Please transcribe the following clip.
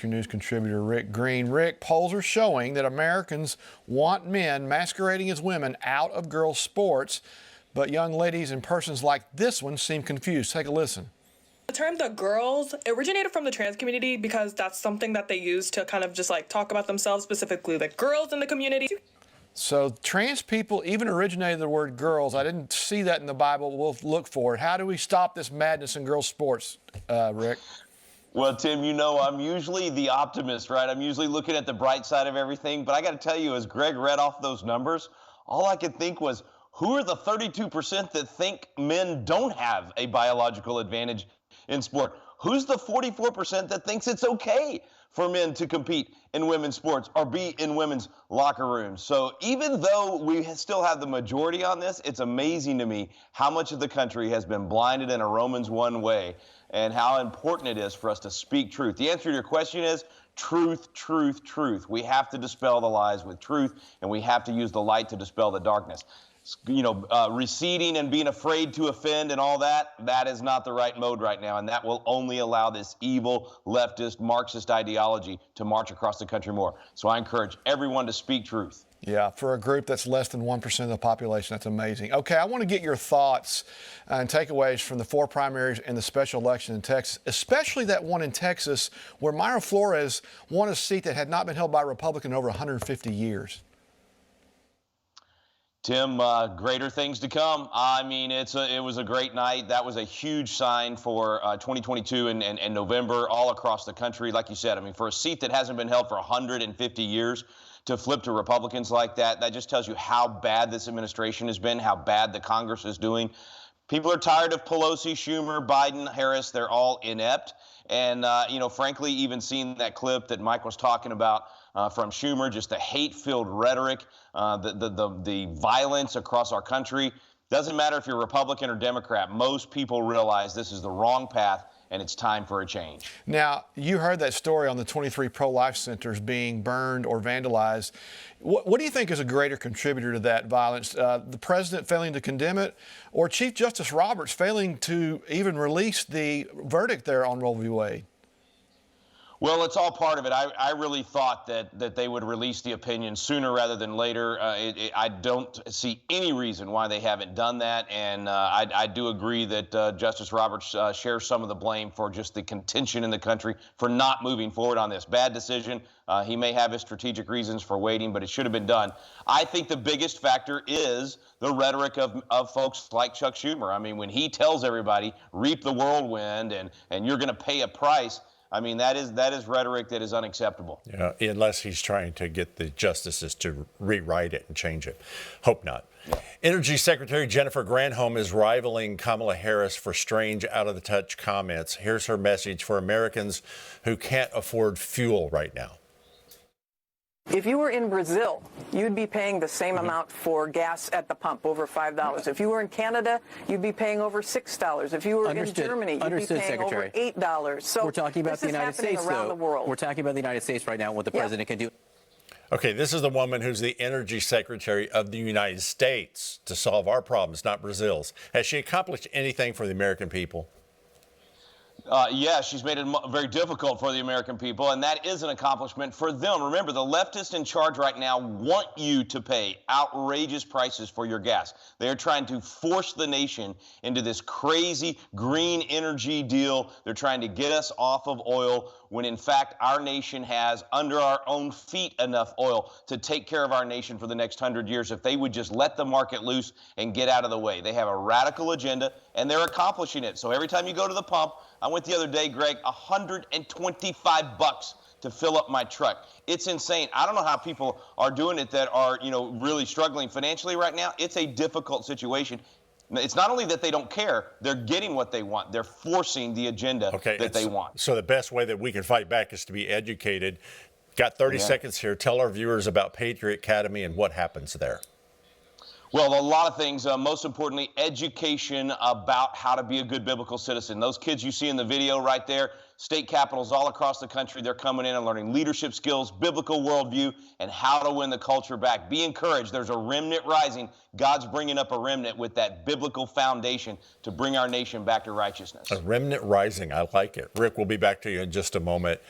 Factor News contributor Rick Green. Rick, polls are showing that Americans want men masquerading as women out of girls' sports, but young ladies and persons like this one seem confused. Take a listen. The term "the girls" originated from the trans community because that's something that they use to kind of just like talk about themselves, specifically the girls in the community. So trans people even originated the word girls. I didn't see that in the Bible. We'll look for it. How do we stop this madness in girls' sports, Rick? Well, Tim, you know, I'm usually the optimist, right? I'm usually looking at the bright side of everything. But I got to tell you, as Greg read off those numbers, all I could think was, who are the 32% that think men don't have a biological advantage in sport? Who's the 44% that thinks it's okay for men to compete in women's sports or be in women's locker rooms? So even though we still have the majority on this, it's amazing to me how much of the country has been blinded in a Romans 1 way and how important it is for us to speak truth. The answer to your question is truth, truth, truth. We have to dispel the lies with truth, and we have to use the light to dispel the darkness. You know, receding and being afraid to offend and all that, that is not the right mode right now. And that will only allow this evil, leftist, Marxist ideology to march across the country more. So I encourage everyone to speak truth. Yeah, for a group that's less than 1% of the population, that's amazing. Okay, I want to get your thoughts and takeaways from the 4 primaries and the special election in Texas, especially that one in Texas where Mayra Flores won a seat that had not been held by a Republican in over 150 years. Tim, greater things to come. I mean, it was a great night. That was a huge sign for 2022 and November all across the country. Like you said, I mean, for a seat that hasn't been held for 150 years to flip to Republicans like that, that just tells you how bad this administration has been, how bad the Congress is doing. People are tired of Pelosi, Schumer, Biden, Harris. They're all inept. And, you know, frankly, even seeing that clip that Mike was talking about from Schumer, just the hate-filled rhetoric, the violence across our country. Doesn't matter if you're Republican or Democrat. Most people realize this is the wrong path, and it's time for a change. Now, you heard that story on the 23 pro-life centers being burned or vandalized. What do you think is a greater contributor to that violence? The president failing to condemn it, or Chief Justice Roberts failing to even release the verdict there on Roe v. Wade? Well, it's all part of it. I really thought that they would release the opinion sooner rather than later. I don't see any reason why they haven't done that. And I do agree that Justice Roberts shares some of the blame for just the contention in the country for not moving forward on this. Bad decision. He may have his strategic reasons for waiting, but it should have been done. I think the biggest factor is the rhetoric of folks like Chuck Schumer. I mean, when he tells everybody, reap the whirlwind and you're going to pay a price, I mean, that is rhetoric that is unacceptable. Yeah, unless he's trying to get the justices to rewrite it and change it. Hope not. Yeah. Energy Secretary Jennifer Granholm is rivaling Kamala Harris for strange, out-of-the-touch comments. Here's her message for Americans who can't afford fuel right now. If you were in Brazil, you'd be paying the same amount for gas at the pump, over $5. If you were in Canada, you'd be paying over $6. If you were in Germany, you'd be paying over $8. So we're talking about the United States, though. We're talking about the United States right now and what the president can do. Okay, this is the woman who's the Energy Secretary of the United States to solve our problems, not Brazil's. Has she accomplished anything for the American people? Yeah, she's made it very difficult for the American people, and that is an accomplishment for them. Remember, the leftists in charge right now want you to pay outrageous prices for your gas. They are trying to force the nation into this crazy green energy deal. They're trying to get us off of oil when, in fact, our nation has under our own feet enough oil to take care of our nation for the next 100 years if they would just let the market loose and get out of the way. They have a radical agenda, and they're accomplishing it. So every time you go to the pump, I went the other day, Greg, $125 to fill up my truck. It's insane. I don't know how people are doing it that are, you know, really struggling financially right now. It's a difficult situation. It's not only that they don't care, they're getting what they want. They're forcing the agenda that they want. So the best way that we can fight back is to be educated. Got 30 seconds here. Tell our viewers about Patriot Academy and what happens there. Well, a lot of things. Most importantly, education about how to be a good biblical citizen. Those kids you see in the video right there, state capitals all across the country, they're coming in and learning leadership skills, biblical worldview, and how to win the culture back. Be encouraged. There's a remnant rising. God's bringing up a remnant with that biblical foundation to bring our nation back to righteousness. A remnant rising. I like it. Rick, we'll be back to you in just a moment.